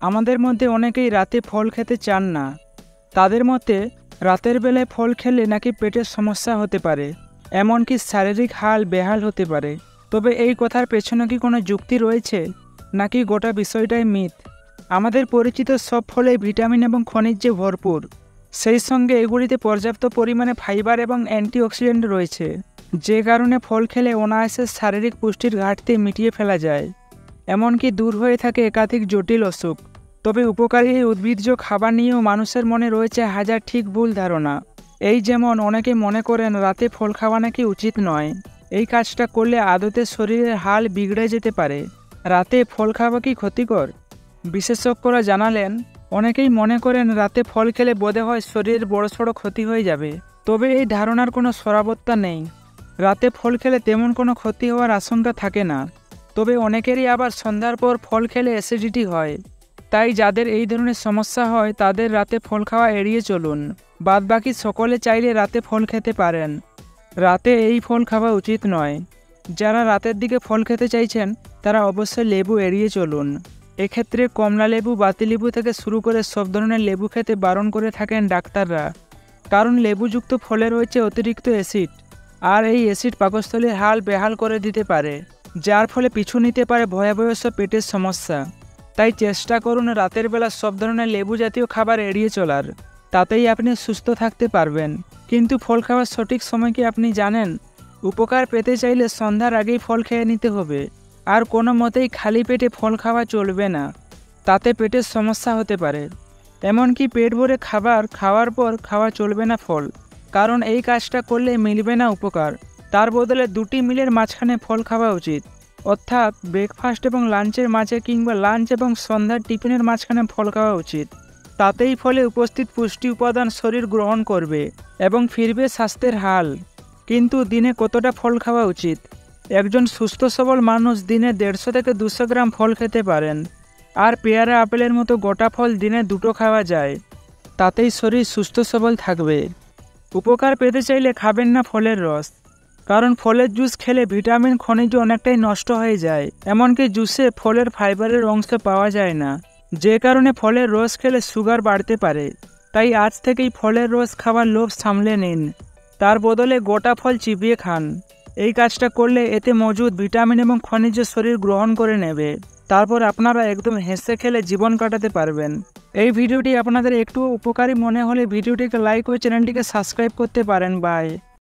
আমাদের মধ্যে অনেকেই রাতে ফল খেতে চান না। তাদের মতে রাতের বেলায় ফল খেলে নাকি পেটের সমস্যা হতে পারে, এমনকি শারীরিক হাল বেহাল হতে পারে। তবে এই কথার পেছনে কি কোনো যুক্তি রয়েছে, নাকি গোটা বিষয়টাই মিথ? আমাদের পরিচিত সব ফলেই ভিটামিন এবং খনিজে ভরপুর। সেই সঙ্গে এগুলিতে পর্যাপ্ত পরিমাণে ফাইবার এবং অ্যান্টিঅক্সিডেন্ট রয়েছে, যে কারণে ফল খেলে অনায়াসে শারীরিক পুষ্টির ঘাটতি মিটিয়ে ফেলা যায়, এমনকি দূর হয়ে থাকে একাধিক জটিল অসুখ। তবে উপকারী এই উদ্ভিজ্জ খাবার নিয়েও মানুষের মনে রয়েছে হাজার ঠিক ভুল ধারণা। এই যেমন অনেকে মনে করেন রাতে ফল খাওয়া নাকি উচিত নয়, এই কাজটা করলে আদতে শরীরের হাল বিগড়ে যেতে পারে। রাতে ফল খাওয়া কি ক্ষতিকর? বিশেষজ্ঞরা জানালেন, অনেকেই মনে করেন রাতে ফল খেলে বোধ হয় শরীরের বড়সড় ক্ষতি হয়ে যাবে। তবে এই ধারণার কোনো সরাবত্তা নেই। রাতে ফল খেলে তেমন কোনো ক্ষতি হওয়ার আশঙ্কা থাকে না। তবে অনেকেরই আবার সন্ধ্যার পর ফল খেলে অ্যাসিডিটি হয়। তাই যাদের এই ধরনের সমস্যা হয় তাদের রাতে ফল খাওয়া এড়িয়ে চলুন। বাদবাকি সকলে চাইলে রাতে ফল খেতে পারেন। রাতে এই ফল খাওয়া উচিত নয়। যারা রাতের দিকে ফল খেতে চাইছেন তারা অবশ্যই লেবু এড়িয়ে চলুন। এক্ষেত্রে কমলা লেবু, বাতিলেবু থেকে শুরু করে সব ধরনের লেবু খেতে বারণ করে থাকেন ডাক্তাররা। কারণ লেবুযুক্ত ফলে রয়েছে অতিরিক্ত অ্যাসিড, আর এই অ্যাসিড পাকস্থলীর হাল বেহাল করে দিতে পারে, যার ফলে পিছু নিতে পারে ভয়াবহ সব পেটের সমস্যা। তাই চেষ্টা করুন রাতের বেলা সব ধরনের লেবু জাতীয় খাবার এড়িয়ে চলার। তাতেই আপনি সুস্থ থাকতে পারবেন। কিন্তু ফল খাওয়ার সঠিক সময় কি আপনি জানেন? উপকার পেতে চাইলে সন্ধ্যার আগেই ফল খেয়ে নিতে হবে। আর কোনো মতেই খালি পেটে ফল খাওয়া চলবে না, তাতে পেটের সমস্যা হতে পারে। এমনকি পেট ভরে খাবার খাওয়ার পর খাওয়া চলবে না ফল, কারণ এই কাজটা করলে মিলবে না উপকার। তার বদলে দুটি মিলের মাঝখানে ফল খাওয়া উচিত, অর্থাৎ ব্রেকফাস্ট এবং লাঞ্চের মাঝে কিংবা লাঞ্চ এবং সন্ধ্যার টিফিনের মাঝখানে ফল খাওয়া উচিত। তাতেই ফলে উপস্থিত পুষ্টি উপাদান শরীর গ্রহণ করবে এবং ফিরবে স্বাস্থ্যের হাল। কিন্তু দিনে কতটা ফল খাওয়া উচিত? একজন সুস্থ সবল মানুষ দিনে 150 থেকে 200 গ্রাম ফল খেতে পারেন। আর পেয়ারা, আপেলের মতো গোটা ফল দিনে 2টো খাওয়া যায়। তাতেই শরীর সুস্থ সবল থাকবে। উপকার পেতে চাইলে খাবেন না ফলের রস, কারণ ফলের জুস খেলে ভিটামিন, খনিজ অনেকটাই নষ্ট হয়ে যায়। এমনকি জুসে ফলের ফাইবারের অংশ পাওয়া যায় না, যে কারণে ফলের রস খেলে সুগার বাড়তে পারে। তাই আজ থেকেই ফলের রস খাওয়ার লোভ সামলে নিন। তার বদলে গোটা ফল চিবিয়ে খান। এই কাজটা করলে এতে মজুদ ভিটামিন এবং খনিজ শরীর গ্রহণ করে নেবে। তারপর আপনারা একদম হেসে খেলে জীবন কাটাতে পারবেন। এই ভিডিওটি আপনাদের একটু উপকারী মনে হলে ভিডিওটিকে লাইক ও চ্যানেলটিকে সাবস্ক্রাইব করতে পারেন। বাই।